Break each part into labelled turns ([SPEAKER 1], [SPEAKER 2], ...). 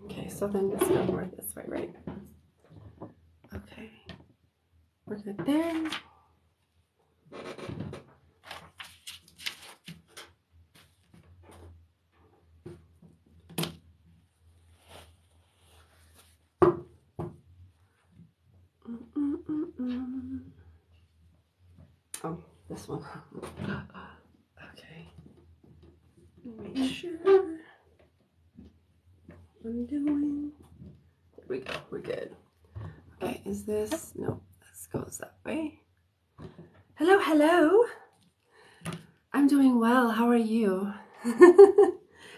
[SPEAKER 1] Okay, so then let's go more this way, right? Okay, we're good there. Oh, this one. Okay. Make sure I'm doing. There we go. We're good. Okay, is this? No, this goes that way. Hello, hello. I'm doing well. How are you?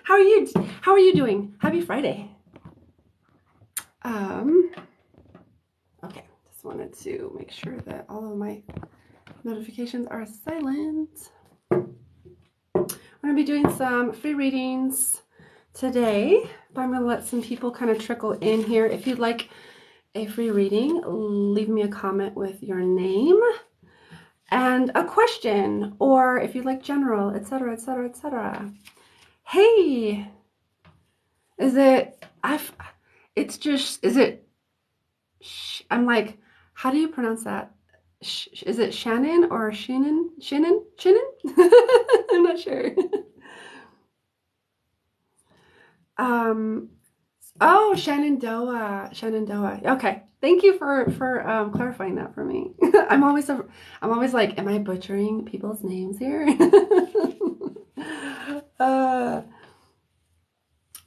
[SPEAKER 1] How are you? How are you doing? Happy Friday. Okay, just wanted to make sure that all of my notifications are silent. We're gonna be doing some free readings today, but I'm gonna let some people kind of trickle in here. If you'd like a free reading, leave me a comment with your name and a question, or if you'd like general, etc., etc., etc. Hey, is it? I'm like, how do you pronounce that? Is it Shannon or Shannon? Shannon? I'm not sure. Oh, Shenandoah. Okay, thank you for clarifying that for me. I'm always like, am I butchering people's names here?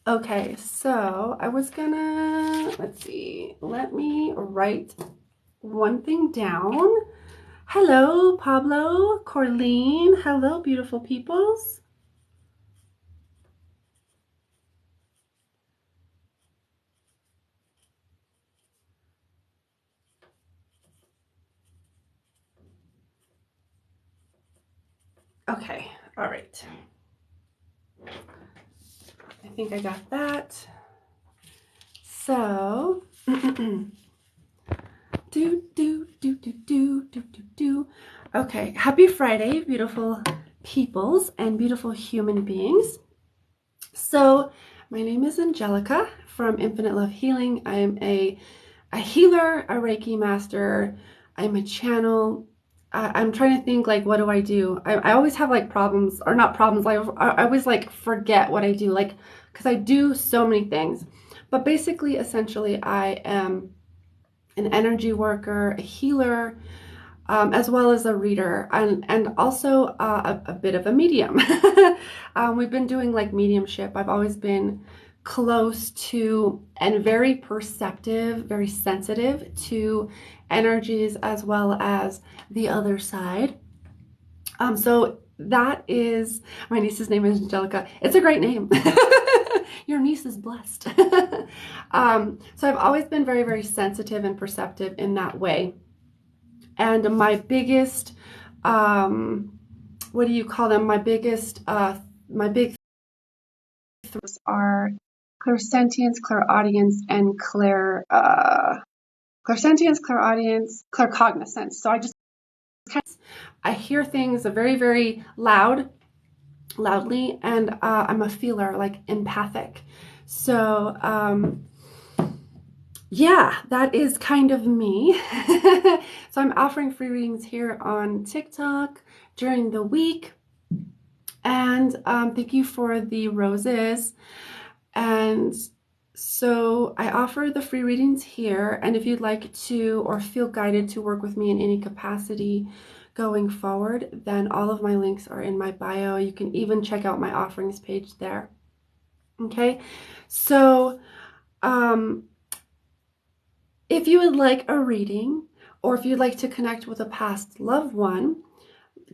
[SPEAKER 1] Okay, so I was gonna, let's see, let me write one thing down. Hello, Pablo, Corleen. Hello, beautiful peoples. Okay, all right. I think I got that. So, Okay, happy Friday, beautiful peoples and beautiful human beings. So, my name is Angelica from Infinite Love Healing. I am a healer, a Reiki master. I'm a channel. I'm trying to think, like, what do I do? I always have like problems, or not problems. I always like forget what I do, like, because I do so many things. But basically, essentially, I am an energy worker, a healer, as well as a reader, and also a bit of a medium. We've been doing like mediumship. I've always been close to and very perceptive, very sensitive to energies as well as the other side. So that is, my niece's name is Angelica. It's a great name. Your niece is blessed. So I've always been very, very sensitive and perceptive in that way. And my biggest, what do you call them? My big throws are clairsentience, clairaudience, and clairsentience, clairaudience, claircognizance. So I hear things very, very loudly, and I'm a feeler, like empathic. So, yeah, that is kind of me. So I'm offering free readings here on TikTok during the week. And thank you for the roses. And so I offer the free readings here. And if you'd like to or feel guided to work with me in any capacity going forward, then all of my links are in my bio. You can even check out my offerings page there. Okay, so if you would like a reading, or if you'd like to connect with a past loved one,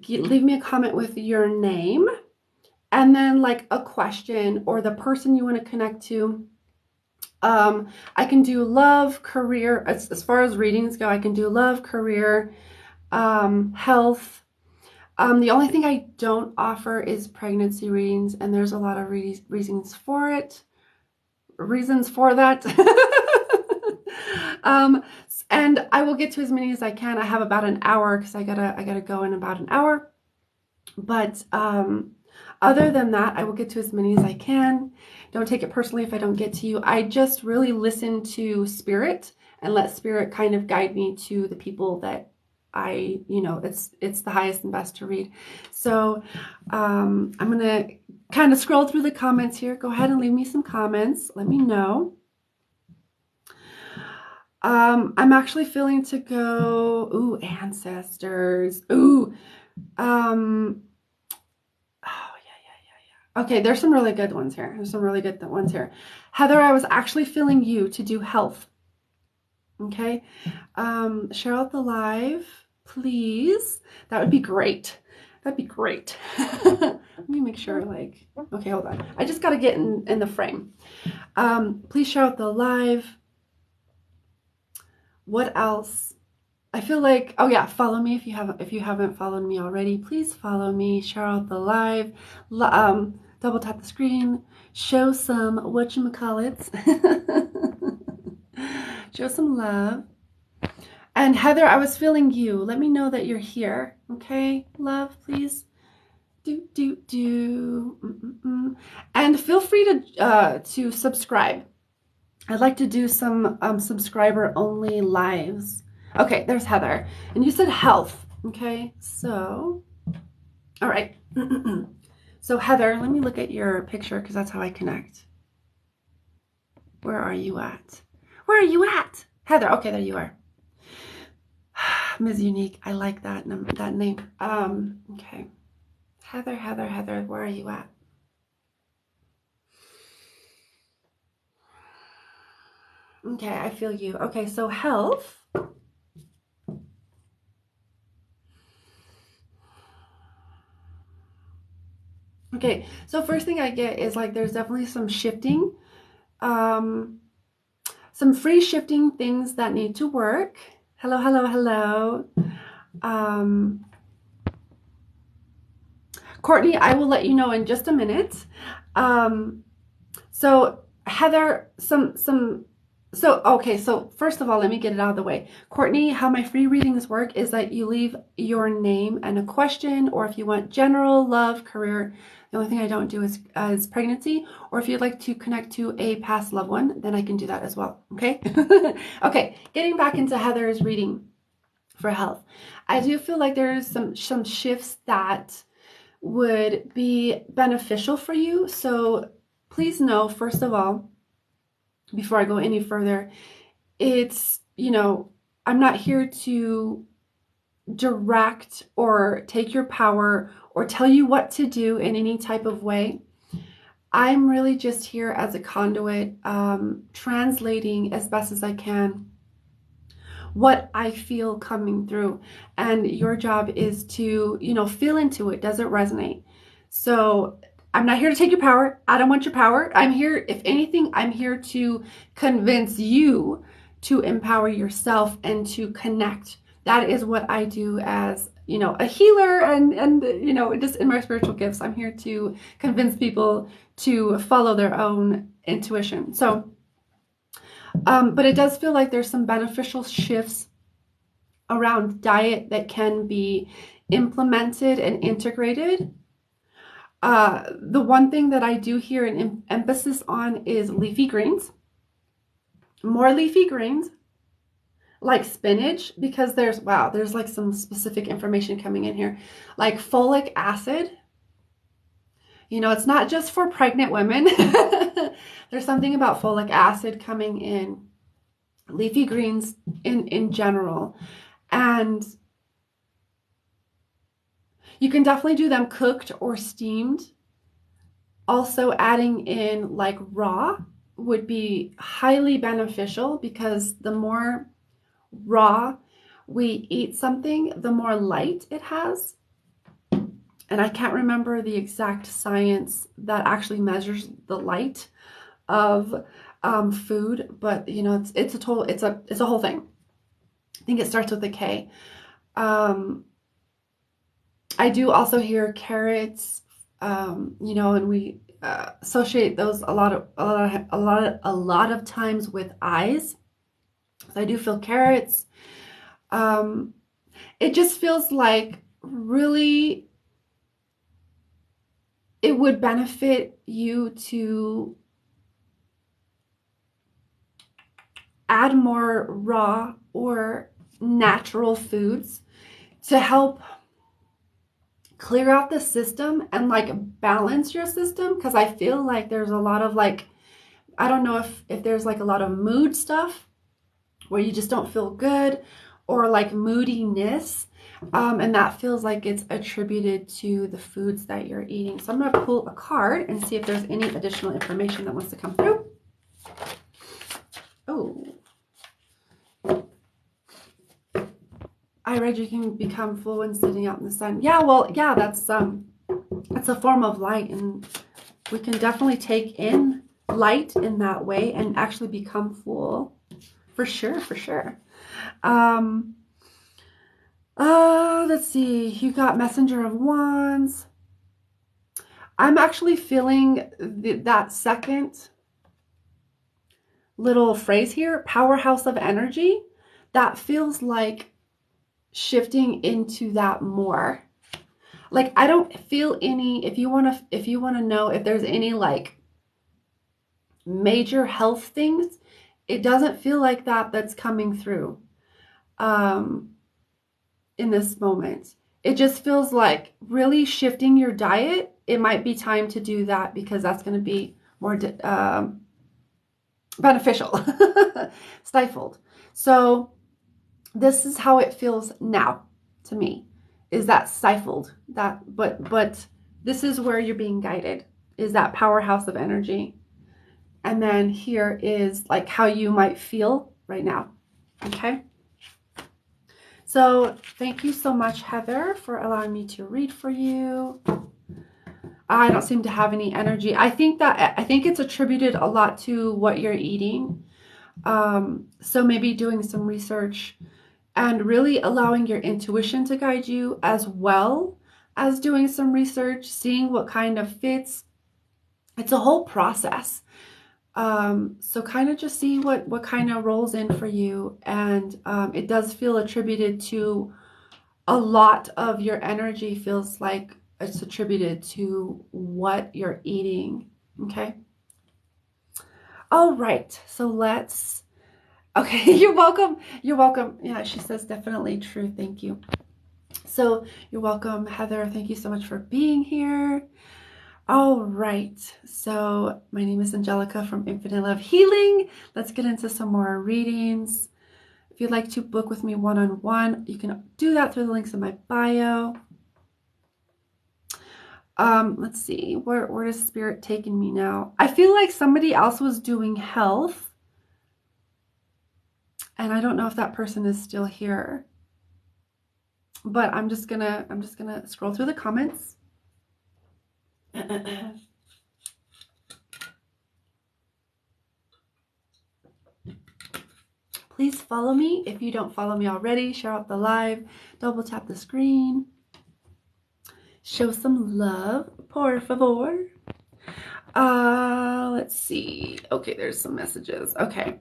[SPEAKER 1] leave me a comment with your name and then like a question or the person you want to connect to. I can do love, career, as far as readings go, I can do love, career, health. The only thing I don't offer is pregnancy readings, and there's a lot of reasons for that. And I will get to as many as I can. I have about an hour because I gotta go in about an hour. But Other than that, I will get to as many as I can. Don't take it personally if I don't get to you. I just really listen to spirit and let spirit kind of guide me to the people that it's the highest and best to read. So I'm going to kind of scroll through the comments here. Go ahead and leave me some comments. Let me know. I'm actually feeling to go, ooh, ancestors. Ooh, oh, yeah. Okay, there's some really good ones here. There's some really good ones here. Heather, I was actually feeling you to do health. Okay. Share out the live, please. That would be great. That'd be great. Let me make sure, like, okay, hold on. I just got to get in the frame. Please share out the live. What else? I feel like, oh yeah, follow me if you haven't followed me already. Please follow me. Share out the live. Double tap the screen. Show some whatchamacallits. Show some love. And Heather, I was feeling you. Let me know that you're here. Okay, love, please. And feel free to subscribe. I'd like to do some subscriber only lives. Okay, there's Heather. And you said health. Okay, so, all right. So Heather, let me look at your picture because that's how I connect. Where are you at? Where are you at? Heather, okay, there you are. Ms. Unique, I like that name. Okay. Heather, where are you at? Okay, I feel you. Okay, so health. Okay, so first thing I get is like there's definitely some shifting. Some free shifting things that need to work. Hello. Courtney, I will let you know in just a minute. So Heather, okay, so first of all, let me get it out of the way. Courtney, how my free readings work is that you leave your name and a question, or if you want general, love, career. The only thing I don't do is pregnancy, or if you'd like to connect to a past loved one, then I can do that as well, okay? Okay, getting back into Heather's reading for health. I do feel like there's some shifts that would be beneficial for you. So please know, first of all, before I go any further, it's, I'm not here to direct or take your power or tell you what to do in any type of way. I'm really just here as a conduit, translating as best as I can what I feel coming through. And your job is to, feel into it. Does it resonate? So I'm not here to take your power. I don't want your power. I'm here, if anything, I'm here to convince you to empower yourself and to connect. That is what I do as, a healer and just in my spiritual gifts. I'm here to convince people to follow their own intuition. So, but it does feel like there's some beneficial shifts around diet that can be implemented and integrated. The one thing that I do hear an emphasis on is leafy greens. More leafy greens, like spinach, because there's like some specific information coming in here. Like folic acid. It's not just for pregnant women. There's something about folic acid coming in leafy greens in general. And you can definitely do them cooked or steamed. Also adding in like raw would be highly beneficial, because the more raw we eat something, the more light it has. And I can't remember the exact science that actually measures the light of food, but it's a whole thing. I think it starts with a K. I do also hear carrots, and we associate those a lot of times with eyes. So I do feel carrots. It just feels like really it would benefit you to add more raw or natural foods to help clear out the system and like balance your system, because I feel like there's a lot of like, I don't know if there's like a lot of mood stuff where you just don't feel good, or like moodiness, and that feels like it's attributed to the foods that you're eating. So I'm going to pull a card and see if there's any additional information that wants to come through. Oh, I read you can become full when sitting out in the sun. Yeah, well, yeah, that's a form of light, and we can definitely take in light in that way and actually become full, for sure, for sure. Let's see. You got Messenger of Wands. I'm actually feeling that second little phrase here, powerhouse of energy. That feels like shifting into that more. Like, I don't feel any, if you want to know if there's any like major health things, it doesn't feel like that's coming through in this moment. It just feels like really shifting your diet. It might be time to do that, because that's going to be more beneficial. Stifled. So this is how it feels now to me, is that stifled, that, but this is where you're being guided, is that powerhouse of energy. And then here is like how you might feel right now. Okay. So thank you so much, Heather, for allowing me to read for you. I don't seem to have any energy. I think it's attributed a lot to what you're eating. So maybe doing some research and really allowing your intuition to guide you, as well as doing some research, seeing what kind of fits. It's a whole process. So kind of just see what kind of rolls in for you. And it does feel attributed to a lot of your energy, feels like it's attributed to what you're eating. Okay. All right. So let's, okay. You're welcome. You're welcome. Yeah, she says definitely true. Thank you. So you're welcome, Heather. Thank you so much for being here. All right, so my name is Angelica from Infinite Love Healing. Let's get into some more readings. If you'd like to book with me one-on-one, you can do that through the links in my bio. Let's see, where is Spirit taking me now? I feel like somebody else was doing health, and I don't know if that person is still here. But I'm just gonna scroll through the comments. Please follow me if you don't follow me already. Share out the live, double tap the screen, show some love, por favor. Let's see. Okay, there's some messages. Okay,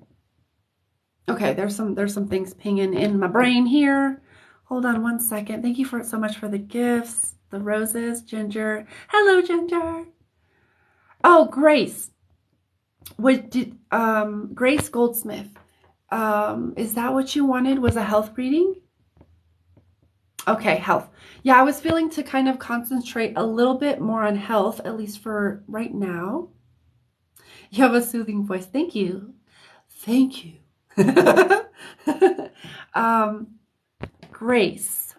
[SPEAKER 1] there's some things pinging in my brain here. Hold on one second. Thank you so much for the gifts, the roses, Ginger. Hello, Ginger. Oh, Grace. What did Grace Goldsmith? Is that what you wanted? Was a health reading? Okay, health. Yeah, I was feeling to kind of concentrate a little bit more on health, at least for right now. You have a soothing voice. Thank you. Thank you. Grace.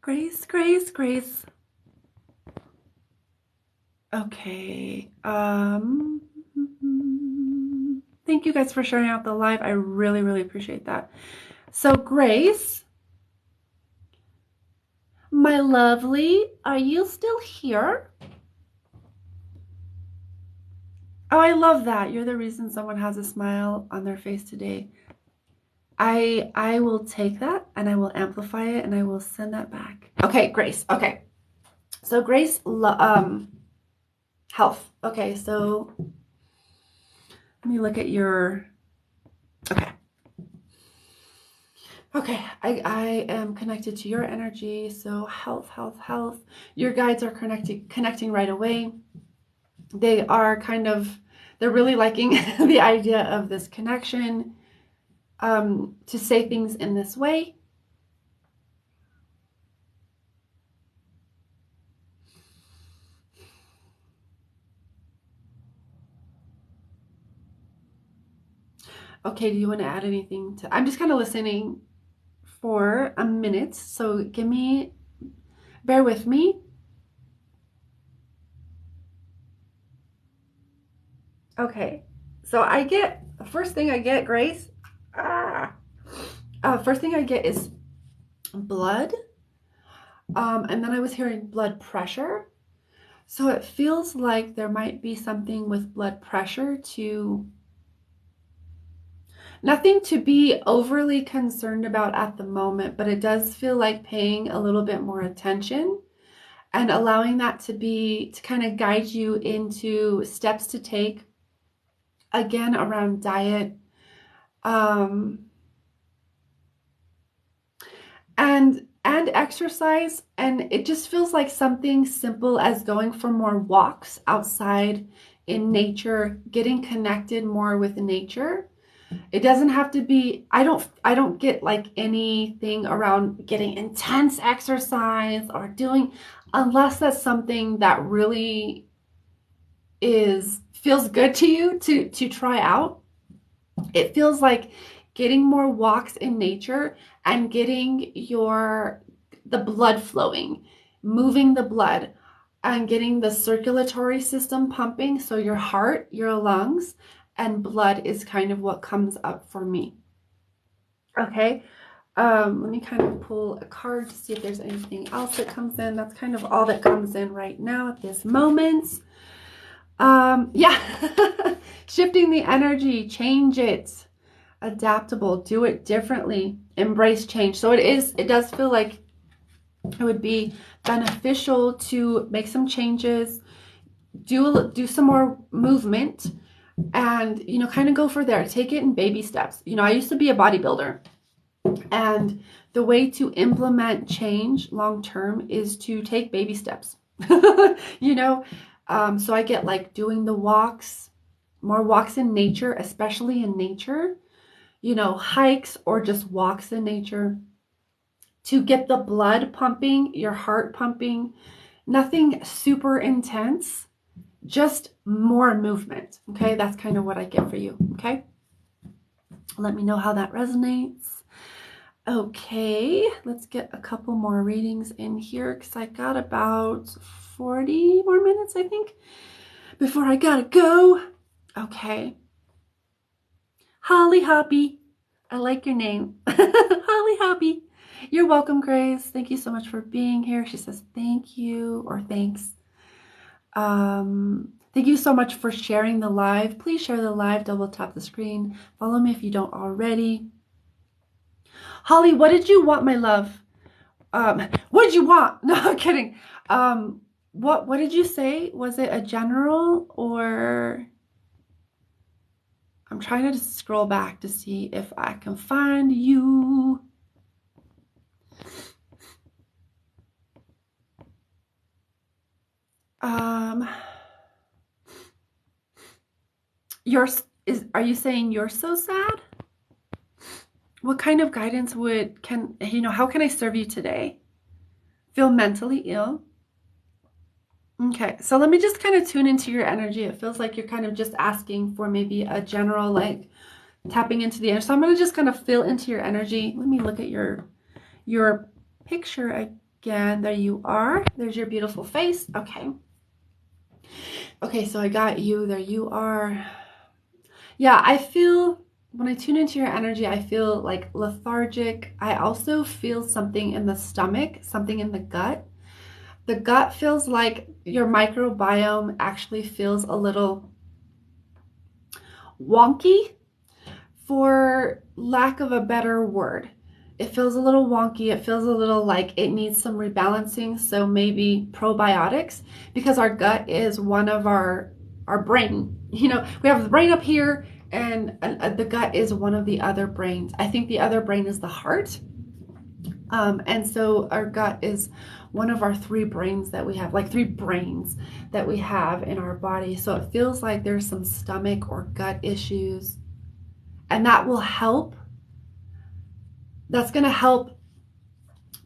[SPEAKER 1] Grace. Okay. Thank you guys for sharing out the live. I really, really appreciate that. So Grace, my lovely, are you still here? Oh, I love that. You're the reason someone has a smile on their face today. I will take that and I will amplify it and I will send that back. Okay, Grace. Okay. So Grace, health. Okay, so let me look at your, okay. Okay, I am connected to your energy. So health, health, health. Your guides are connecting right away. They are they're really liking the idea of this connection, to say things in this way. Okay, do you want to add anything to? I'm just kind of listening for a minute, so bear with me. Okay, so first thing I get, Grace. First thing I get is blood. And then I was hearing blood pressure. So it feels like there might be something with blood pressure nothing to be overly concerned about at the moment, but it does feel like paying a little bit more attention and allowing that to kind of guide you into steps to take, again, around diet, and exercise. And it just feels like something simple as going for more walks outside in nature, getting connected more with nature. It doesn't have to be, I don't get like anything around getting intense exercise or doing, unless that's something that really feels good to you to try out. It feels like getting more walks in nature and getting the blood flowing, moving the blood, and getting the circulatory system pumping. So your heart, your lungs, and blood is kind of what comes up for me. Okay. Let me kind of pull a card to see if there's anything else that comes in. That's kind of all that comes in right now at this moment. Yeah. Shifting the energy, change it, adaptable, do it differently, embrace change. So it does feel like it would be beneficial to make some changes, do some more movement, and, kind of go for there. Take it in baby steps. I used to be a bodybuilder, and the way to implement change long term is to take baby steps. So I get like doing the walks, more walks in nature, especially in nature, hikes or just walks in nature, to get the blood pumping, your heart pumping. Nothing super intense, just more movement. Okay, that's kind of what I get for you. Okay, let me know how that resonates. Okay, let's get a couple more readings in here, because I got about 40 more minutes, I think, before I gotta go. Okay. Holly Hoppy. I like your name. Holly Hoppy. You're welcome, Grace. Thank you so much for being here. She says thank you, or thanks. Thank you so much for sharing the live. Please share the live, double tap the screen. Follow me if you don't already. Holly, what did you want, my love? What did you want? No, I'm kidding. What did you say? Was it a general, or... I'm trying to just scroll back to see if I can find you. Are you saying you're so sad? What kind of guidance how can I serve you today? Feel mentally ill? Okay, so let me just kind of tune into your energy. It feels like you're kind of just asking for maybe a general, like, tapping into the energy. So I'm going to just kind of feel into your energy. Let me look at your picture again. There you are. There's your beautiful face. Okay. Okay, so I got you. There you are. Yeah, I feel, when I tune into your energy, I feel like lethargic. I also feel something in the stomach, something in the gut. The gut feels like your microbiome actually feels a little wonky, for lack of a better word. It feels a little wonky. It feels a little like it needs some rebalancing. So maybe probiotics, because our gut is one of our brain. We have the brain up here, And the gut is one of the other brains. I think the other brain is the heart. And so our gut is one of our three brains that we have, like three brains that we have in our body. So it feels like there's some stomach or gut issues, and that will help. That's going to help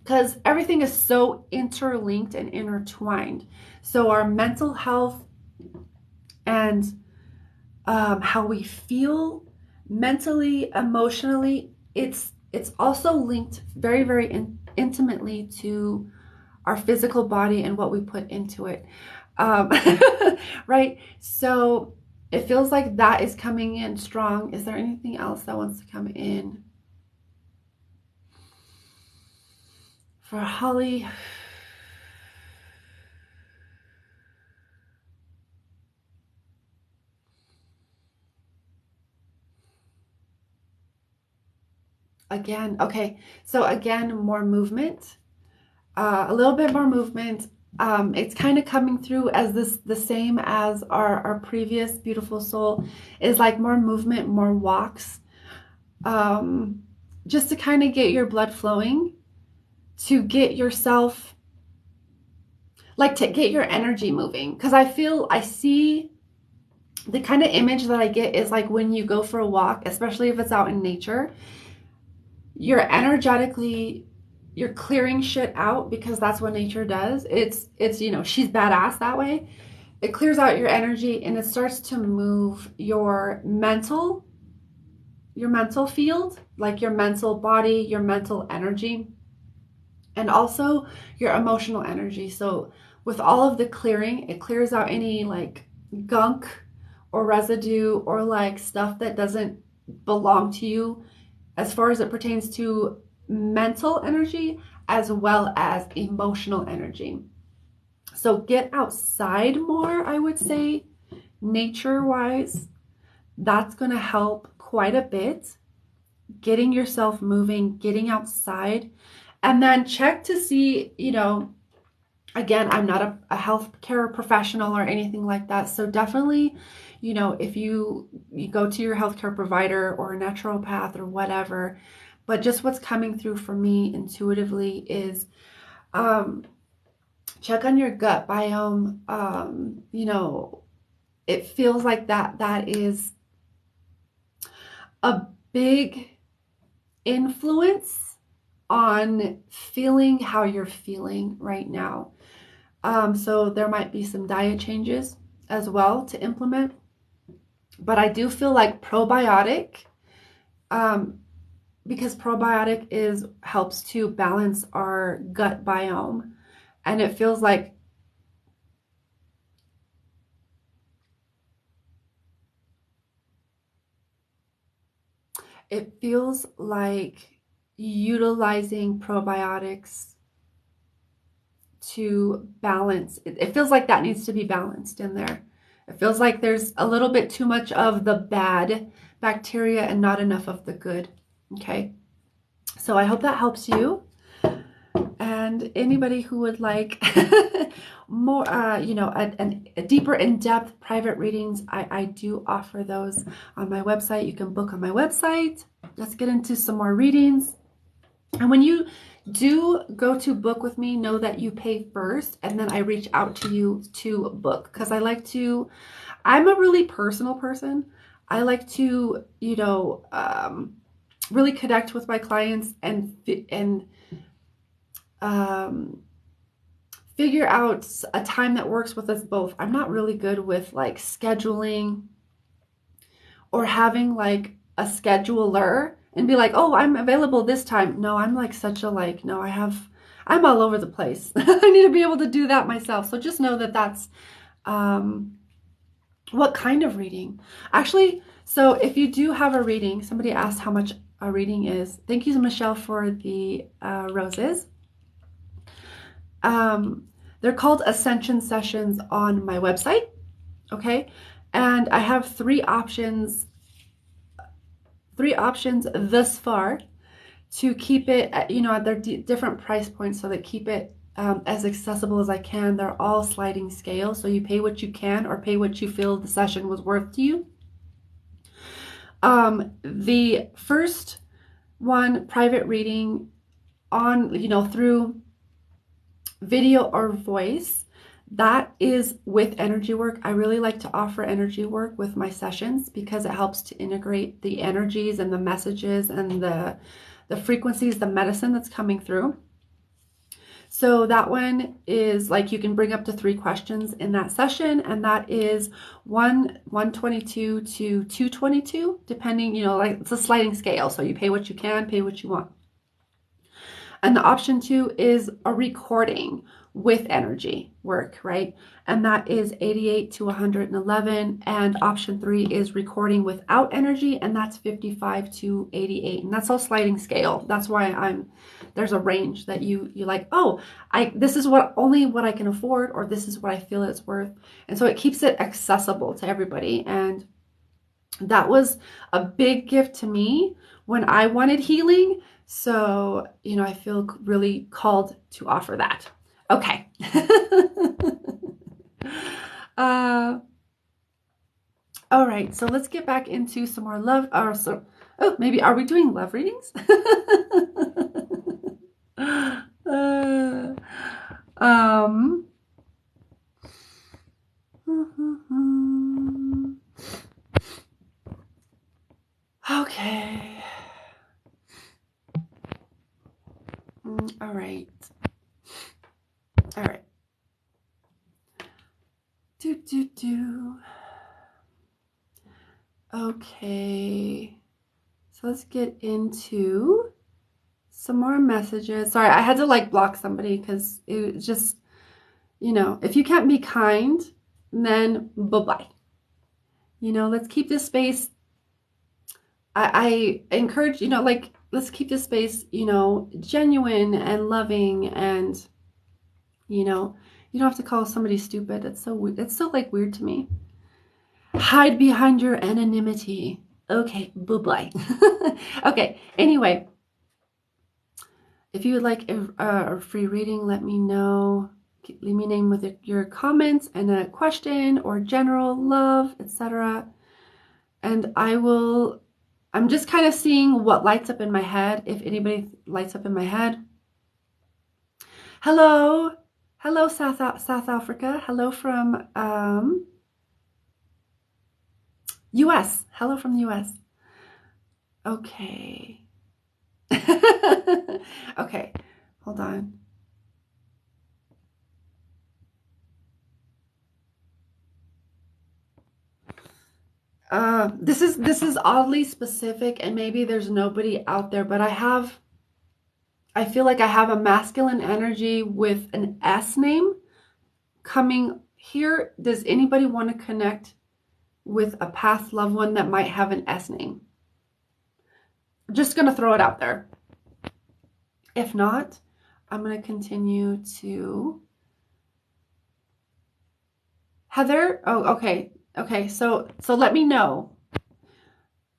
[SPEAKER 1] because everything is so interlinked and intertwined. So our mental health and how we feel mentally, emotionally, it's also linked very, very intimately to our physical body and what we put into it. Right? So it feels like that is coming in strong. Is there anything else that wants to come in? For Holly, again, okay. So again, more movement, a little bit more movement. It's kind of coming through as the same as our previous beautiful soul is like more movement, more walks, just to kind of get your blood flowing, to get yourself, like to get your energy moving. Because I see the kind of image that I get is like when you go for a walk, especially if it's out in nature, you're energetically, you're clearing shit out because that's what nature does. It's she's badass that way. It clears out your energy and it starts to move your mental field, like your mental body, your mental energy, and also your emotional energy. So with all of the clearing, it clears out any like gunk or residue or like stuff that doesn't belong to you as far as it pertains to mental energy as well as emotional energy. So get outside more, I would say, nature wise. That's going to help quite a bit. Getting yourself moving, getting outside, and then check to see, again, I'm not a healthcare professional or anything like that. So definitely, if you go to your healthcare provider or a naturopath or whatever, but just what's coming through for me intuitively is check on your gut biome. It feels like that is a big influence on feeling how you're feeling right now. So there might be some diet changes as well to implement. But I do feel like probiotic, because probiotic helps to balance our gut biome. And it feels like utilizing probiotics to balance. It feels like that needs to be balanced in there. It feels like there's a little bit too much of the bad bacteria and not enough of the good. Okay. So I hope that helps you. And anybody who would like more, a deeper in-depth private readings, I do offer those on my website. You can book on my website. Let's get into some more readings. And when you do go to book with me, know that you pay first and then I reach out to you to book, because I'm a really personal person. I like to, really connect with my clients and figure out a time that works with us both. I'm not really good with like scheduling or having like a scheduler and be like, oh, I'm available this time. No, I'm like no, I'm all over the place. I need to be able to do that myself. So just know that that's what kind of reading. Actually, so if you do have a reading, somebody asked how much a reading is. Thank you, Michelle, for the roses. They're called Ascension Sessions on my website. Okay. And I have three options thus far to keep it at, at their different price points, so that keep it as accessible as I can. They're all sliding scale. So you pay what you can or pay what you feel the session was worth to you. The first one, private reading on, through video or voice, that is with energy work. I really like to offer energy work with my sessions because it helps to integrate the energies and the messages and the frequencies, the medicine that's coming through. So that one is like you can bring up to 3 questions in that session, and that is 122 to 222, depending, like it's a sliding scale. So you pay what you can, pay what you want. And the option 2 is a recording with energy work, right? And that is 88 to 111. And option 3 is recording without energy, and that's 55 to 88. And that's all sliding scale. That's why there's a range that you like, oh, this is only what I can afford, or this is what I feel it's worth. And so it keeps it accessible to everybody. And that was a big gift to me when I wanted healing. So, I feel really called to offer that. Okay. All right. So let's get back into some more love. Maybe are we doing love readings? Okay. All right. All right. Okay. So let's get into some more messages. Sorry, I had to like block somebody because it was just, if you can't be kind, then bye-bye. Let's keep this space. I encourage, let's keep this space, genuine and loving, and, you don't have to call somebody stupid. It's so like weird to me. Hide behind your anonymity. Okay, bye-bye. Okay, anyway, if you would like a free reading, let me know. Leave me a name with your comments and a question or general love, etc. And I'm just kind of seeing what lights up in my head, if anybody lights up in my head. Hello, South Africa. Hello from US. Hello from the US. Okay. Okay, hold on. This is oddly specific, and maybe there's nobody out there, but I feel like I have a masculine energy with an S name coming here. Does anybody want to connect with a past loved one that might have an S name? Just gonna throw it out there. If not, I'm gonna continue to Heather. Oh, okay. Okay, so let me know.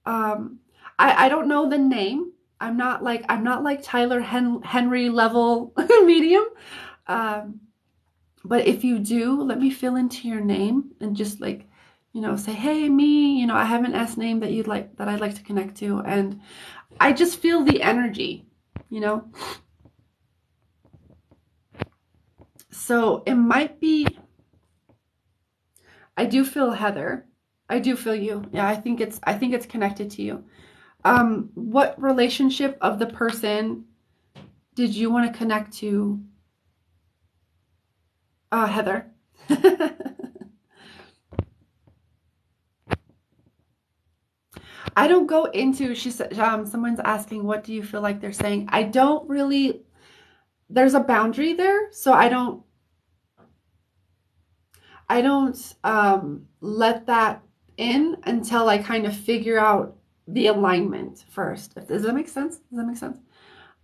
[SPEAKER 1] I don't know the name. I'm not like Tyler Henry level medium. But if you do, let me fill into your name and just like, say, hey, me, I have an S name that I'd like to connect to. And I just feel the energy, So it might be, I do feel Heather. I do feel you. Yeah, I think it's connected to you. What relationship of the person did you want to connect to, Heather? I don't go into, she said, someone's asking, what do you feel like they're saying? I don't really, there's a boundary there. So I don't let that in until I kind of figure out the alignment first. Does that make sense? Does that make sense?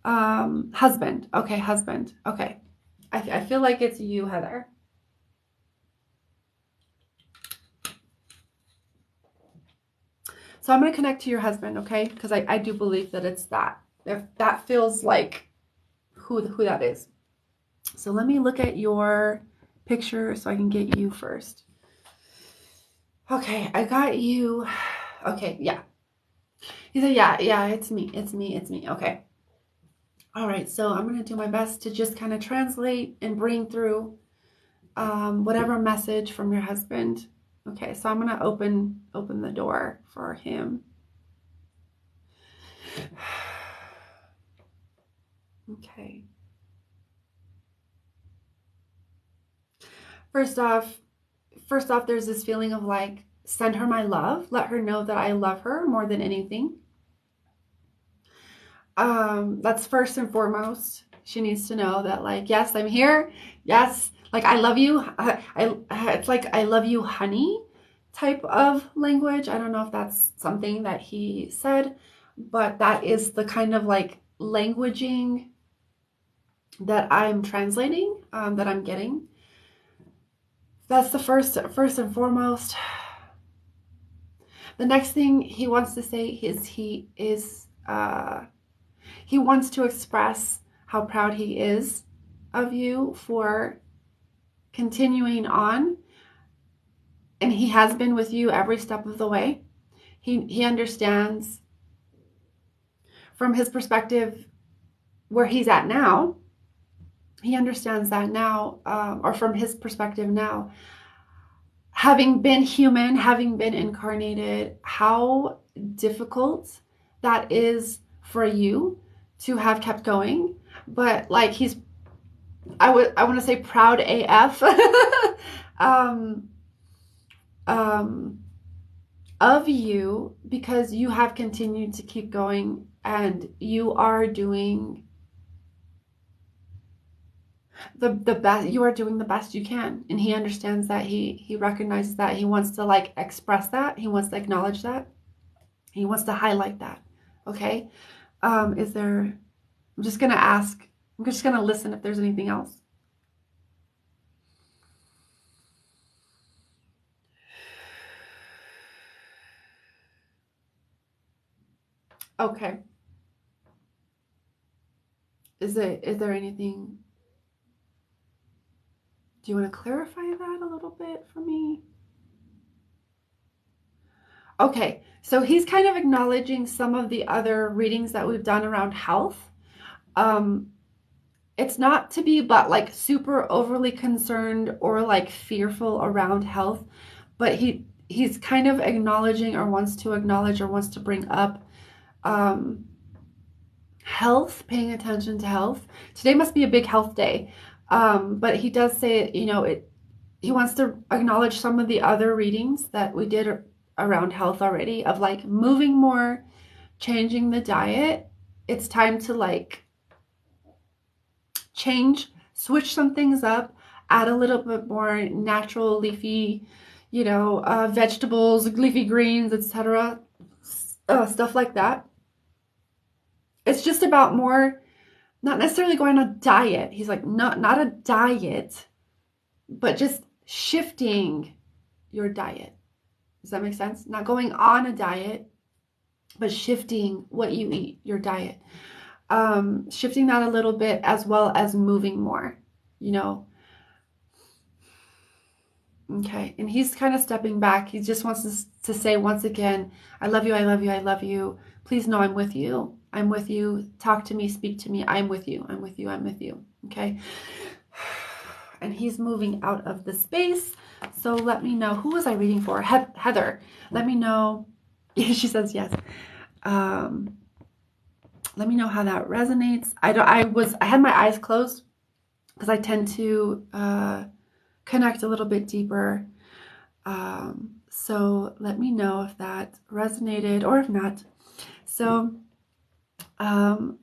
[SPEAKER 1] Husband. Okay, husband. Okay. I feel like it's you, Heather. So I'm going to connect to your husband, okay? Because I do believe that it's that. If that feels like who that is. So let me look at your picture so I can get you first. Okay, I got you. Okay, yeah. He said, yeah, it's me. It's me. It's me. Okay. All right. So I'm going to do my best to just kind of translate and bring through whatever message from your husband. Okay. So I'm going to open the door for him. Okay. First off, there's this feeling of like, send her my love. Let her know that I love her more than anything. That's first and foremost. She needs to know that, like, yes, I'm here. Yes, like I love you. It's like I love you, honey, type of language. I don't know if that's something that he said, but that is the kind of like languaging that I'm translating, that I'm getting. That's the first and foremost. The next thing he wants to say is he wants to express how proud he is of you for continuing on, and he has been with you every step of the way. He understands from his perspective where he's at now. He understands that now, or from his perspective now, having been human, having been incarnated, how difficult that is for you to have kept going. But like I want to say proud AF um, um, of you, because you have continued to keep going and you are doing the best. You are doing the best you can, and he understands that. He recognizes that. He wants to like express that. He wants to acknowledge that. He wants to highlight that. Okay. Is there? I'm just gonna ask. I'm just gonna listen if there's anything else. Okay. Is there anything? Do you want to clarify that a little bit for me? Okay, so he's kind of acknowledging some of the other readings that we've done around health. Um, it's not to be but like super overly concerned or like fearful around health, but he's kind of acknowledging or wants to acknowledge or wants to bring up um, health, paying attention to health. Today must be a big health day, but he does say, you know, he wants to acknowledge some of the other readings that we did around health already, of like moving more, changing the diet. It's time to like change, switch some things up, add a little bit more natural leafy, vegetables, leafy greens, etc. Stuff like that. It's just about more, not necessarily going on a diet. He's like, not a diet, but just shifting your diet. Does that make sense? Not going on a diet, but shifting what you eat, your diet. Shifting that a little bit, as well as moving more, you know. Okay. And he's kind of stepping back. He just wants to say once again, I love you, I love you, I love you. Please know I'm with you. I'm with you. Talk to me, speak to me. I'm with you. I'm with you. I'm with you. Okay. And he's moving out of the space. So let me know. Who was I reading for? Heather. Let me know. She says yes. Let me know how that resonates. I had my eyes closed because I tend to connect a little bit deeper. So let me know if that resonated or if not. So, hello,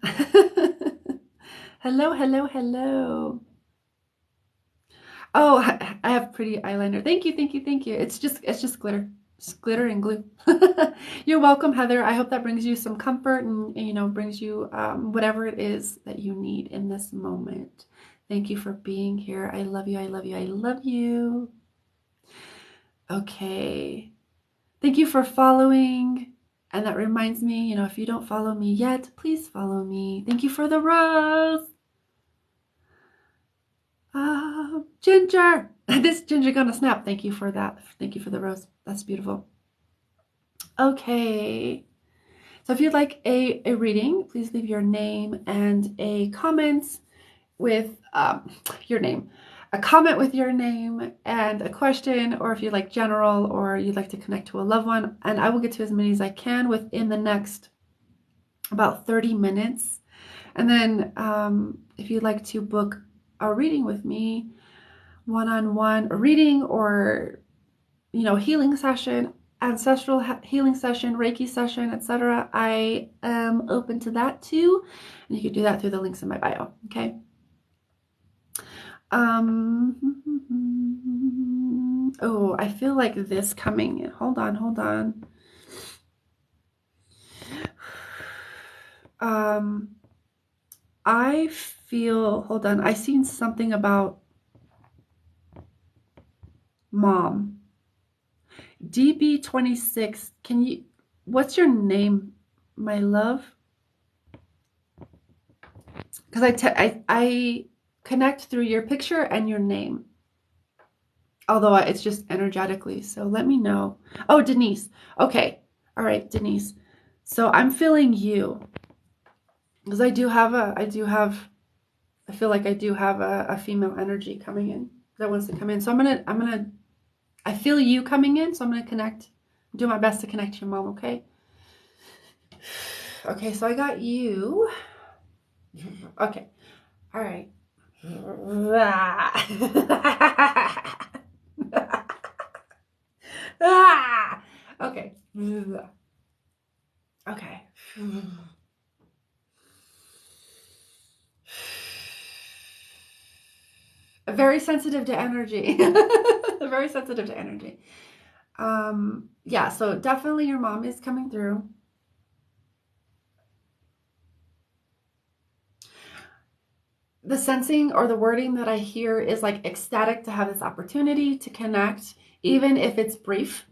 [SPEAKER 1] hello, hello. Oh, I have pretty eyeliner. Thank you, thank you, thank you. It's just glitter. Just glitter and glue. You're welcome, Heather. I hope that brings you some comfort and brings you whatever it is that you need in this moment. Thank you for being here. I love you. I love you. I love you. Okay. Thank you for following. And that reminds me, if you don't follow me yet, please follow me. Thank you for the rose. Ginger. This ginger gonna snap. Thank you for that. Thank you for the rose. That's beautiful. Okay. So if you'd like a reading, please leave your name and a comment with your name. A comment with your name and a question, or if you'd like general, or you'd like to connect to a loved one, and I will get to as many as I can within the next about 30 minutes. And then if you'd like to book a reading with me, one-on-one reading, or healing session, ancestral healing session, Reiki session, etc., I am open to that too. And you can do that through the links in my bio. Okay. Oh, I feel like this coming in. Hold on. I feel, hold on, I seen something about mom. DB26, what's your name, my love? Because I connect through your picture and your name. Although it's just energetically, so let me know. Oh, Denise. Okay. All right, Denise. So I'm feeling you. Because I feel like I do have a female energy coming in that wants to come in. So I feel you coming in, so I'm gonna connect, do my best to connect to your mom, okay? Okay, so I got you. Okay. All right. Okay. Okay. Very sensitive to energy. Very sensitive to energy. Yeah, so definitely your mom is coming through. The sensing or the wording that I hear is like ecstatic to have this opportunity to connect, even if it's brief.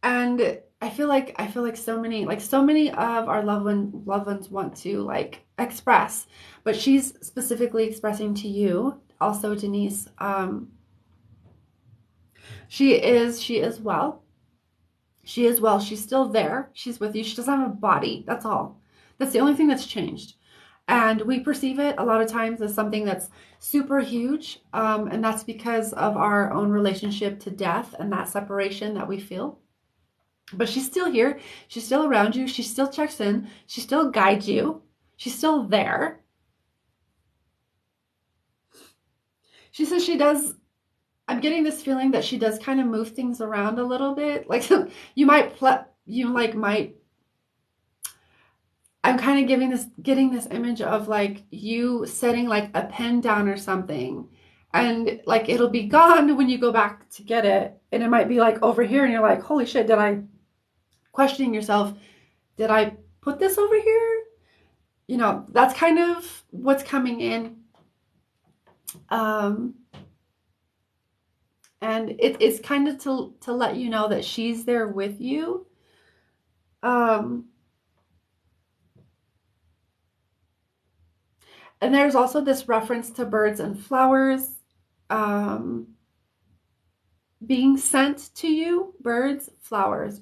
[SPEAKER 1] And I feel like so many of our loved ones want to like express, but she's specifically expressing to you also, Denise. She is well. She is well. She's still there. She's with you. She doesn't have a body. That's all. That's the only thing that's changed. And we perceive it a lot of times as something that's super huge. And that's because of our own relationship to death and that separation that we feel. But she's still here. She's still around you. She still checks in. She still guides you. She's still there. She says she does. I'm getting this feeling that she does kind of move things around a little bit. Like I'm kind of getting this image of like you setting like a pen down or something, and like it'll be gone when you go back to get it, and it might be like over here, and you're like, holy shit, questioning yourself, did I put this over here? That's kind of what's coming in. And it's kind of to let you know that she's there with you. And there's also this reference to birds and flowers being sent to you. Birds, flowers.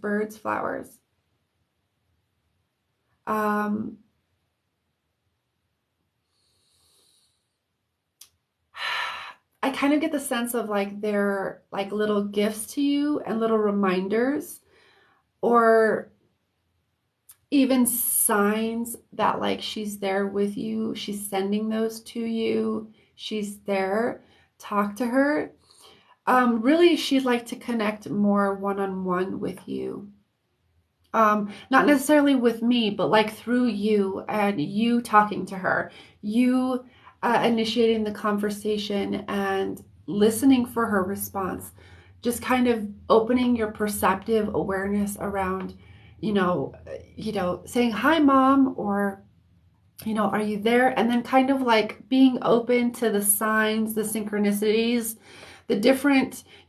[SPEAKER 1] I kind of get the sense of like they're like little gifts to you and little reminders, or even signs that like she's there with you. She's sending those to you. She's there. Talk to her. Really, she'd like to connect more one-on-one with you. Not necessarily with me, but like through you and you talking to her, you initiating the conversation and listening for her response, just kind of opening your perceptive awareness around, saying, hi, mom, or, are you there? And then kind of like being open to the signs, the synchronicities,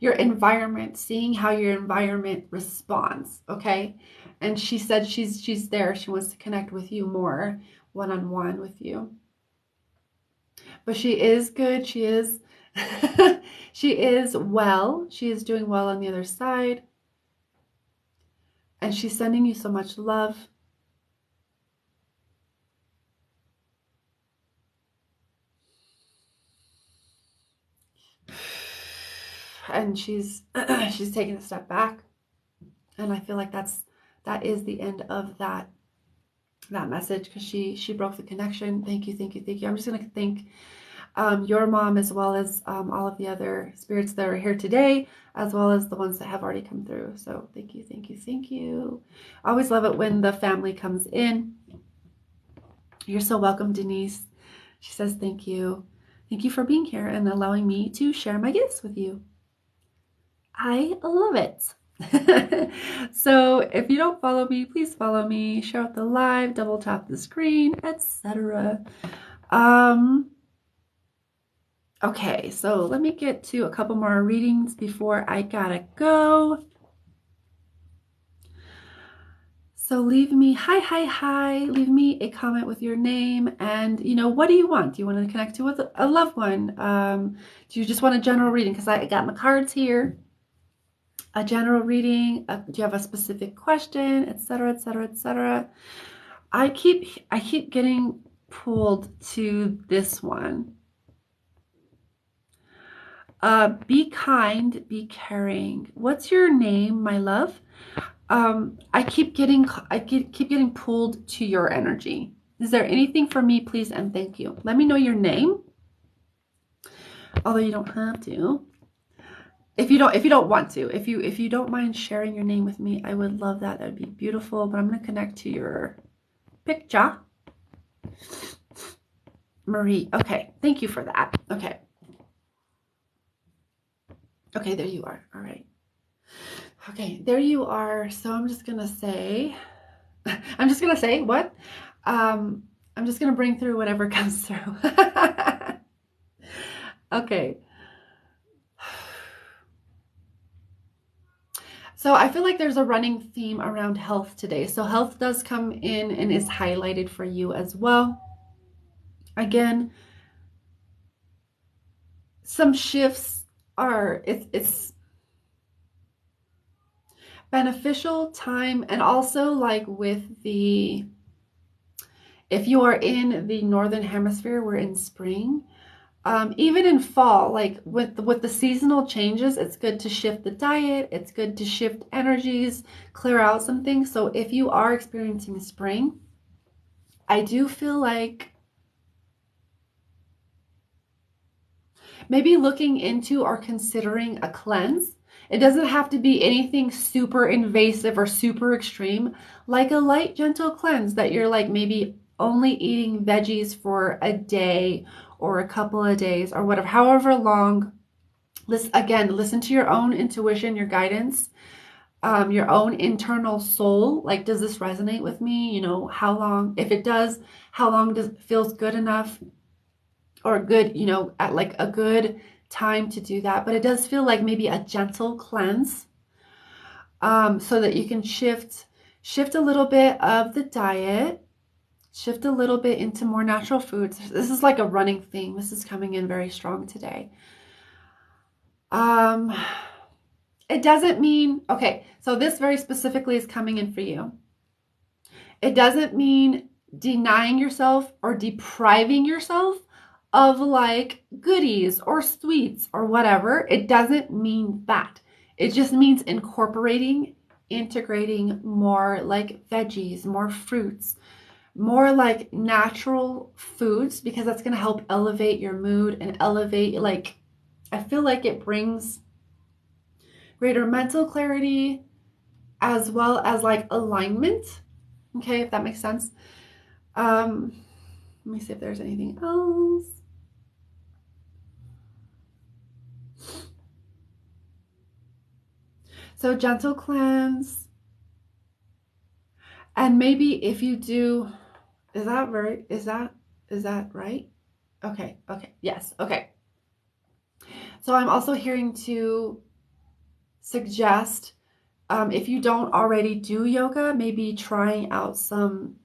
[SPEAKER 1] your environment, seeing how your environment responds. Okay. And she said she's there. She wants to connect with you more one-on-one with you. But she is good. She is She is well. She is doing well on the other side. And she's sending you so much love. And she's she's taking a step back. And I feel like that is the end of that message, because she broke the connection. Thank you, thank you, thank you. I'm just going to thank your mom, as well as all of the other spirits that are here today, as well as the ones that have already come through. So thank you, thank you, thank you. I always love it when the family comes in. You're so welcome, Denise. She says thank you. Thank you for being here and allowing me to share my gifts with you. I love it. So if you don't follow me, please follow me, share out the live, double tap the screen, etc. Okay, so let me get to a couple more readings before I gotta go. So leave me, hi, leave me a comment with your name, and what do you want? Do you want to connect to with a loved one? Do you just want a general reading? Because I got my cards here. A general reading, do you have a specific question, etc., etc., etc.? I keep getting pulled to this one. Be kind, be caring. What's your name, my love? I keep getting pulled to your energy. Is there anything for me, please and thank you? Let me know your name. Although you don't have to. If you don't want to, if you don't mind sharing your name with me, I would love that. That would be beautiful. But I'm going to connect to your picture. Marie. Okay. Thank you for that. Okay. Okay, there you are. All right. Okay, there you are. So I'm just going to say what? I'm just going to bring through whatever comes through. Okay. So I feel like there's a running theme around health today. So health does come in and is highlighted for you as well. Again, some shifts are, it's beneficial time, and also like with if you are in the northern hemisphere, we're in spring. Even in fall, like with the seasonal changes, it's good to shift the diet. It's good to shift energies, clear out some things. So if you are experiencing spring, I do feel like maybe looking into or considering a cleanse. It doesn't have to be anything super invasive or super extreme, like a light, gentle cleanse that you're like maybe only eating veggies for a day or a couple of days or whatever, however long. Listen to your own intuition, your guidance, your own internal soul. Like, does this resonate with me? How long, if it does, how long does it feels good enough or good, at like a good time to do that. But it does feel like maybe a gentle cleanse, so that you can shift a little bit of the diet, shift a little bit into more natural foods. This is like a running theme. This is coming in very strong today. It doesn't mean, okay, so this very specifically is coming in for you. It doesn't mean denying yourself or depriving yourself of like goodies or sweets or whatever. It doesn't mean that. It just means integrating more like veggies, more fruits, more like natural foods, because that's going to help elevate your mood and elevate, like, I feel like it brings greater mental clarity as well as like alignment. Okay, if that makes sense. Let me see if there's anything else. So gentle cleanse. And maybe if you do, is that right? Okay, yes, okay. So I'm also hearing to suggest, if you don't already do yoga, maybe trying out some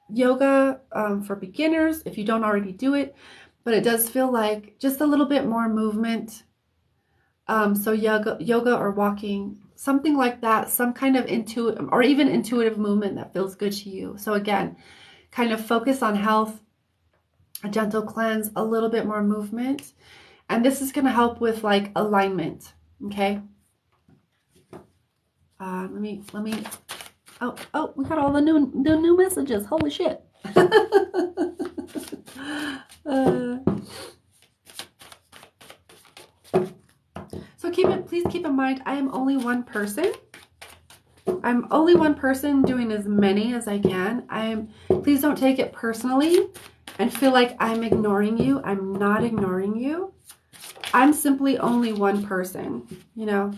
[SPEAKER 1] yoga for beginners if you don't already do it. But it does feel like just a little bit more movement So yoga or walking, something like that, some kind of intuitive or even intuitive movement that feels good to you. So again, kind of focus on health, a gentle cleanse, a little bit more movement. And this is going to help with like alignment. Okay. Let me, oh, we got all the new messages. Holy shit. So please keep in mind, I am only one person. I'm only one person doing as many as I can. Please don't take it personally and feel like I'm ignoring you. I'm not ignoring you. I'm simply only one person, you know.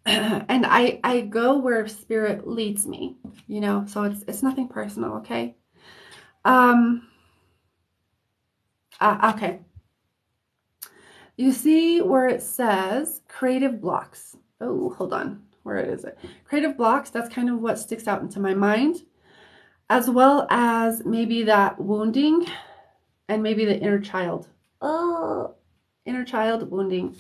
[SPEAKER 1] And I go where spirit leads me, you know, so it's nothing personal, okay? Okay. You see where it says creative blocks. Oh, hold on. Where is it? Creative blocks, that's kind of what sticks out into my mind, as well as maybe that wounding and maybe the inner child. Oh, inner child wounding.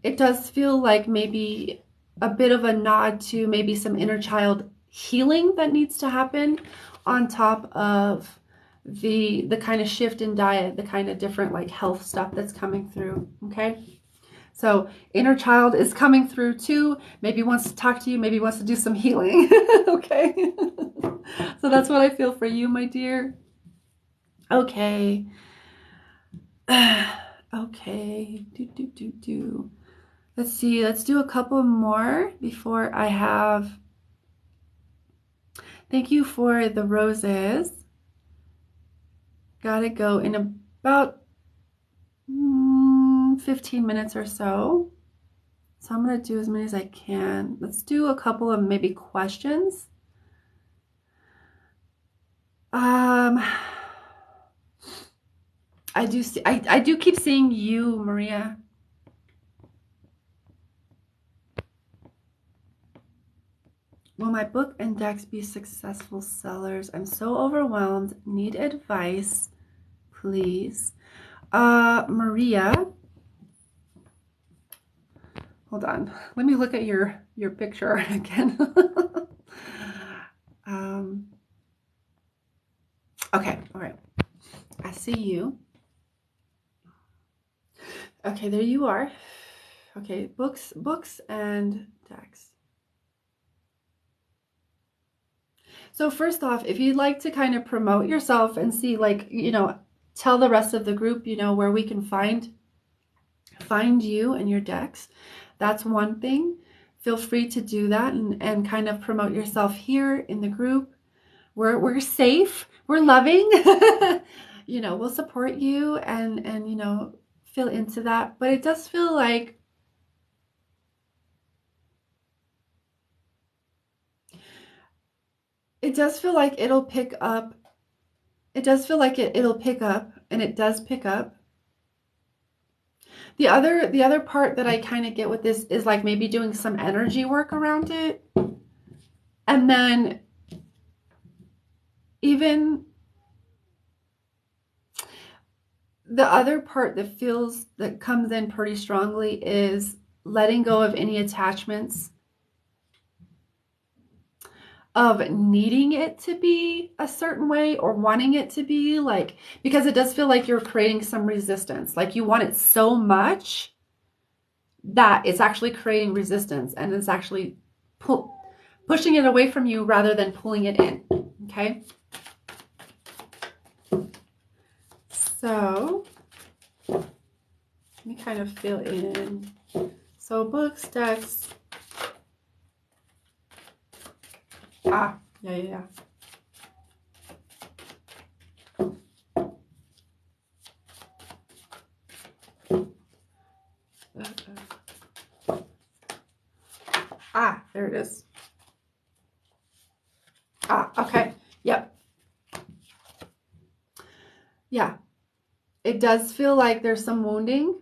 [SPEAKER 1] It does feel like maybe a bit of a nod to maybe some inner child healing that needs to happen on top of the kind of shift in diet, the kind of different like health stuff that's coming through. Okay. So inner child is coming through too. Maybe wants to talk to you, maybe wants to do some healing. Okay. So that's what I feel for you, my dear. Okay. Okay. Let's see. Let's do a couple more before I have. Thank you for the roses. Gotta go in about 15 minutes or so. So I'm going to do as many as I can. Let's do a couple of maybe questions. I do keep seeing you, Maria. Will my book and decks be successful sellers? I'm so overwhelmed. Need advice, please. Maria. Hold on. Let me look at your picture again. Okay. All right. I see you. Okay, there you are. Okay, books and decks. So first off, if you'd like to kind of promote yourself and see, like, you know, tell the rest of the group, you know, where we can find you and your decks, that's one thing. Feel free to do that and kind of promote yourself here in the group. We're safe, we're loving. You know, we'll support you and you know, feel into that. But it does feel like it'll pick up. It does feel like it'll pick up, and it does pick up. The other part that I kind of get with this is like maybe doing some energy work around it. And then even the other part that comes in pretty strongly is letting go of any attachments of needing it to be a certain way or wanting it to be like, because it does feel like you're creating some resistance. Like you want it so much that it's actually creating resistance and it's actually pushing it away from you rather than pulling it in. Okay. So let me kind of fill in. So books, decks. Yeah. There it is. Okay. Yep. Yeah. It does feel like there's some wounding.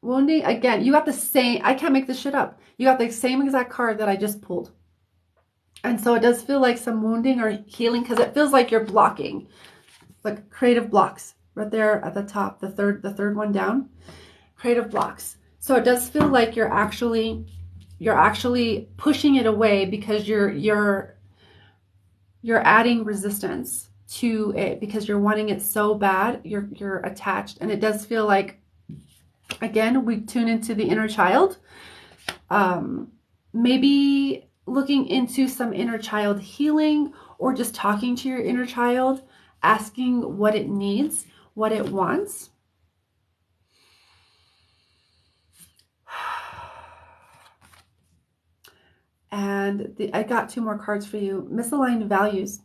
[SPEAKER 1] Again, you got the same, I can't make this shit up. You got the same exact card that I just pulled. And so it does feel like some wounding or healing because it feels like you're blocking, like creative blocks, right there at the top, the third one down, creative blocks. So it does feel like you're actually pushing it away because you're adding resistance to it because you're wanting it so bad. You're attached, and it does feel like, again, we tune into the inner child. Maybe looking into some inner child healing, or just talking to your inner child, asking what it needs, what it wants. And I got 2 more cards for you. Misaligned values,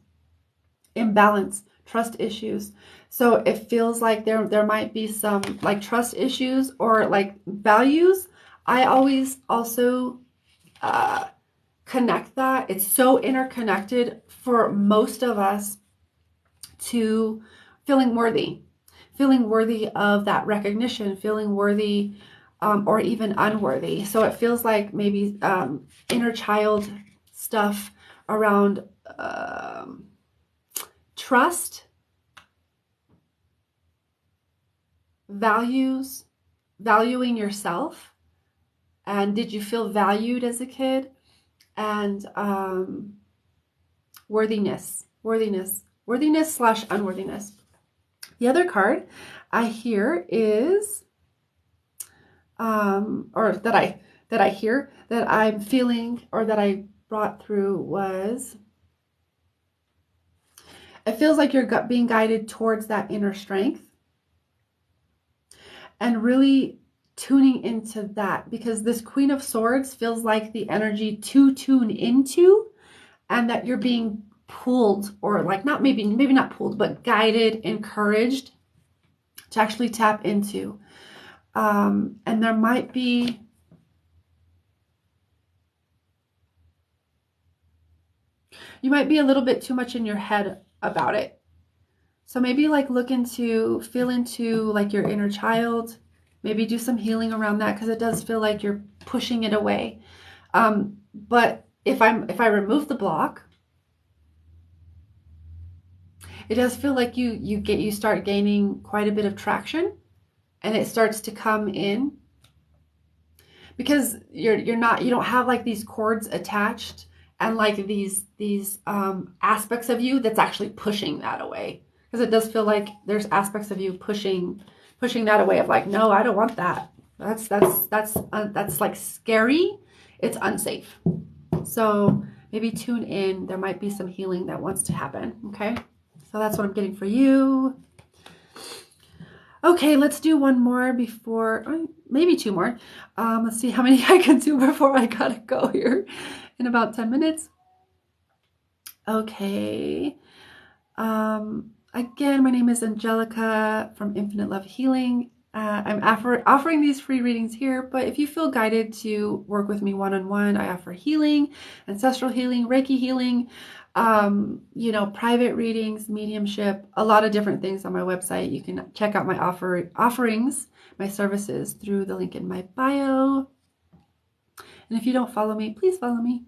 [SPEAKER 1] imbalance, trust issues. So it feels like there might be some like trust issues or like values. I always also connect that. It's so interconnected for most of us to feeling worthy of that recognition, feeling worthy, or even unworthy. So it feels like maybe inner child stuff around trust, values, valuing yourself, and did you feel valued as a kid, and worthiness slash unworthiness. The other card I hear is, or that I hear, that I'm feeling, or that I brought through was, it feels like you're being guided towards that inner strength and really tuning into that, because this Queen of Swords feels like the energy to tune into, and that you're being pulled, or like not maybe not pulled, but guided, encouraged to actually tap into. And there might be you might be a little bit too much in your head about it. So maybe like feel into like your inner child, maybe do some healing around that, because it does feel like you're pushing it away. But if I remove the block, it does feel like you start gaining quite a bit of traction, and it starts to come in, because you don't have like these cords attached, and like these aspects of you that's actually pushing that away. Because it does feel like there's aspects of you pushing that away, of like, no, I don't want that. That's like scary. It's unsafe. So maybe tune in. There might be some healing that wants to happen. Okay. So that's what I'm getting for you. Okay, let's do one more before, maybe 2 more. Let's see how many I can do before I gotta go here in about 10 minutes. Okay. Again, my name is Angelica from Infinite Love Healing. I'm offering these free readings here, but if you feel guided to work with me one-on-one, I offer healing, ancestral healing, Reiki healing, private readings, mediumship, a lot of different things on my website. You can check out my offerings, my services through the link in my bio. And if you don't follow me, please follow me.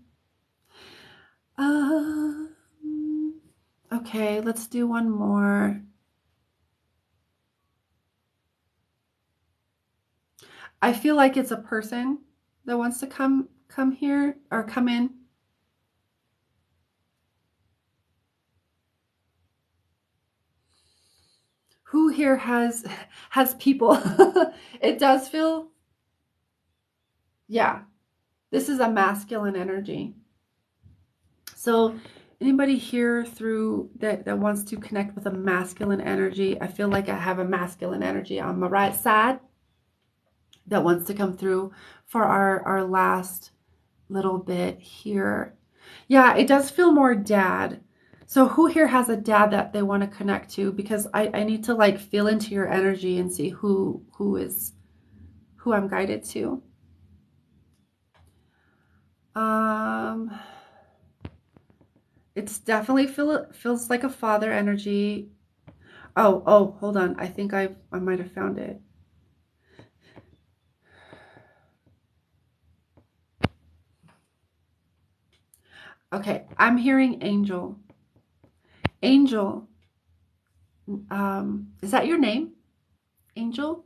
[SPEAKER 1] Okay, let's do one more. I feel like it's a person that wants to come here or come in. Who here has people? It does feel, yeah, this is a masculine energy. So anybody here through that wants to connect with a masculine energy, I feel like I have a masculine energy on my right side that wants to come through for our last little bit here. Yeah, it does feel more dad. So who here has a dad that they want to connect to? Because I need to like feel into your energy and see who I'm guided to. It's definitely feels like a father energy. Oh, hold on. I think I might have found it. Okay, I'm hearing angel. Angel Is that your name, Angel?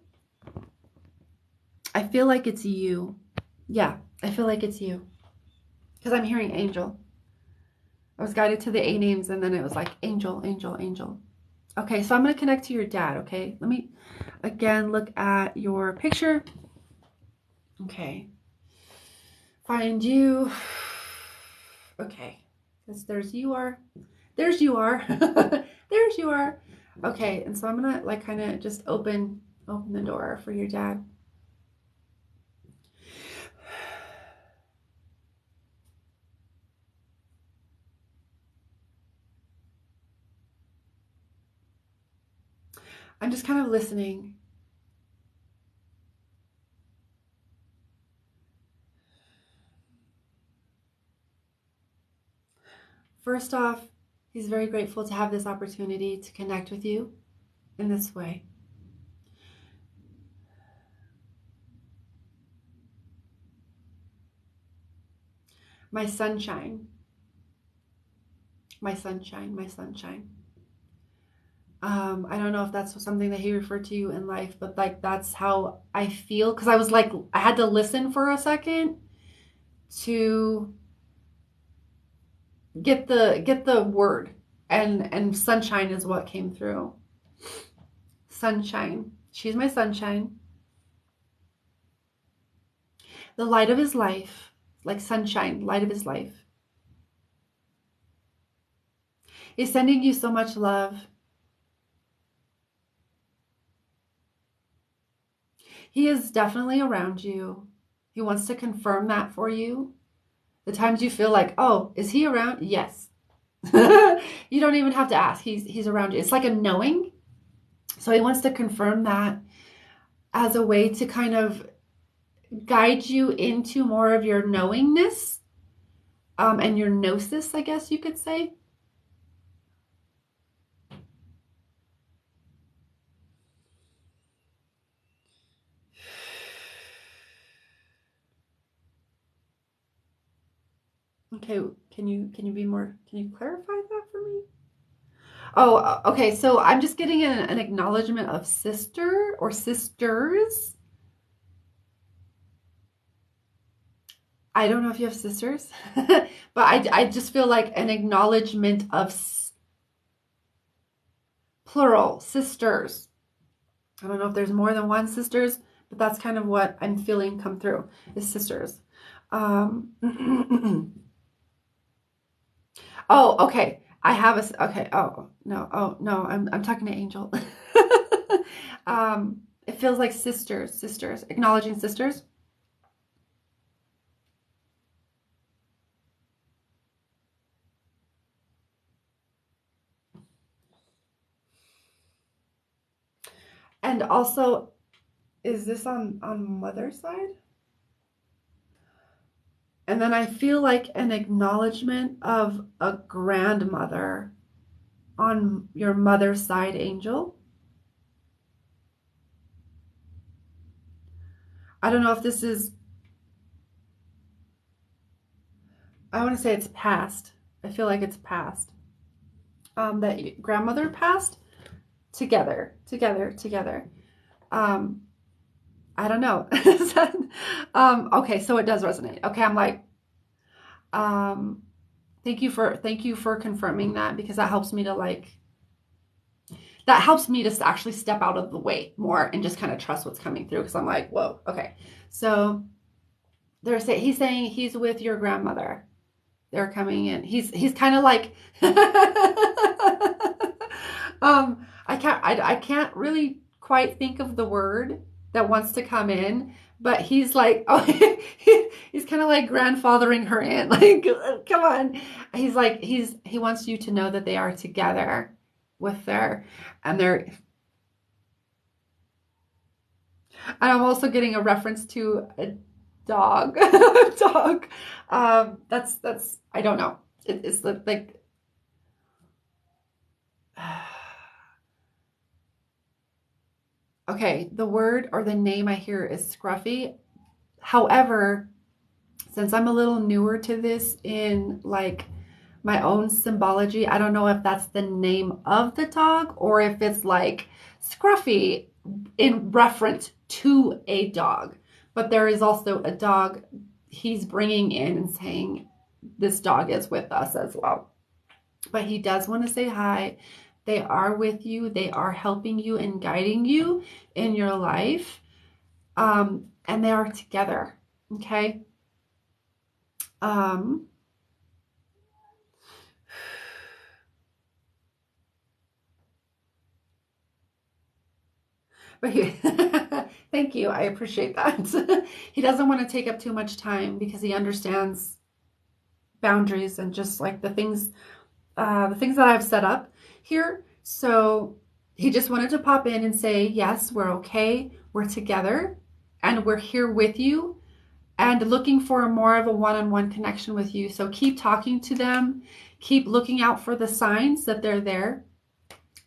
[SPEAKER 1] I feel like it's you. Yeah, I feel like it's you. Because I'm hearing Angel. I was guided to the A names and then it was like Angel, Angel, Angel. Okay, so I'm going to connect to your dad, okay? Let me, again, look at your picture. Okay. Find you. Okay. Because there's you are. There's you are. There's you are. Okay, and so I'm going to like kind of just open the door for your dad. I'm just kind of listening. First off, he's very grateful to have this opportunity to connect with you in this way. My sunshine. My sunshine. My sunshine. I don't know if that's something that he referred to you in life, but like that's how I feel. Because I was like, I had to listen for a second to get the word, and sunshine is what came through. Sunshine. She's my sunshine. The light of his life, like sunshine, light of his life. He's sending you so much love. He is definitely around you. He wants to confirm that for you. The times you feel like, oh, is he around? Yes. You don't even have to ask. He's around you. It's like a knowing. So he wants to confirm that as a way to kind of guide you into more of your knowingness, and your gnosis, I guess you could say. Okay, can you clarify that for me? Oh, okay. So I'm just getting an acknowledgement of sister or sisters. I don't know if you have sisters, but I just feel like an acknowledgement of plural sisters. I don't know if there's more than one sisters, but that's kind of what I'm feeling come through is sisters. Oh, okay. I have okay. Oh no. Oh no. I'm talking to Angel. It feels like sisters, acknowledging sisters. And also, is this on mother's side? And then I feel like an acknowledgement of a grandmother on your mother's side, Angel. I don't know if this is, I want to say it's past. I feel like it's past. That grandmother passed together. Um, I don't know. Okay, so it does resonate. Okay, I'm like, um, thank you for confirming that, because that helps me to actually step out of the way more and just kind of trust what's coming through, because I'm like, whoa, okay. So he's saying he's with your grandmother. They're coming in. He's kind of like I can't really quite think of the word that wants to come in, but he's like, oh, he's kind of like grandfathering her in. Like, come on. He's like, he wants you to know that they are together with and I'm also getting a reference to a dog. Dog. That's I don't know. It's like okay, the word or the name I hear is scruffy. However, since I'm a little newer to this in like my own symbology. I don't know if that's the name of the dog or if it's like Scruffy in reference to a dog. But there is also a dog he's bringing in and saying this dog is with us as well. But he does want to say hi. They are with you. They are helping you and guiding you in your life. And they are together. Okay. Um, but he, thank you. I appreciate that. He doesn't want to take up too much time because he understands boundaries and just like the things that I've set up here. So he just wanted to pop in and say, yes, we're okay. We're together and we're here with you and looking for more of a one-on-one connection with you. So keep talking to them. Keep looking out for the signs that they're there.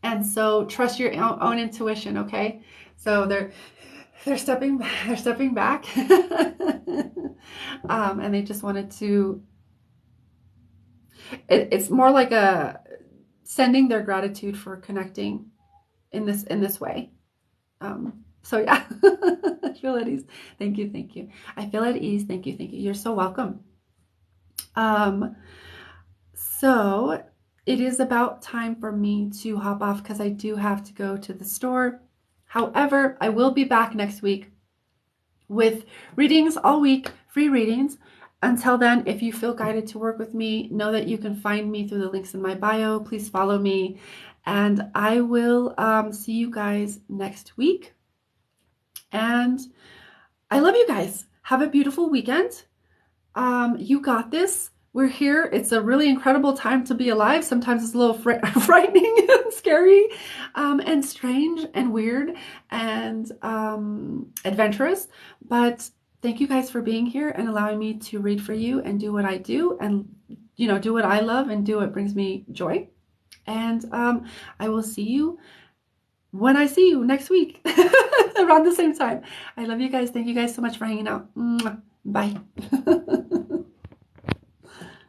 [SPEAKER 1] And so trust your own intuition, okay? So they're stepping back. And they just wanted to, it's more like a sending their gratitude for connecting in this way. So yeah, I feel at ease. Thank you, thank you. I feel at ease. Thank you, thank you. You're so welcome. So it is about time for me to hop off because I do have to go to the store. However, I will be back next week with readings all week, free readings. Until then, if you feel guided to work with me, know that you can find me through the links in my bio. Please follow me, and I will see you guys next week. And I love you guys. Have a beautiful weekend. You got this. We're here. It's a really incredible time to be alive. Sometimes it's a little frightening and scary and strange and weird and adventurous. But thank you guys for being here and allowing me to read for you and do what I do and, you know, do what I love and do what brings me joy. And I will see you when I see you next week around the same time. I love you guys. Thank you guys so much for hanging out. Bye.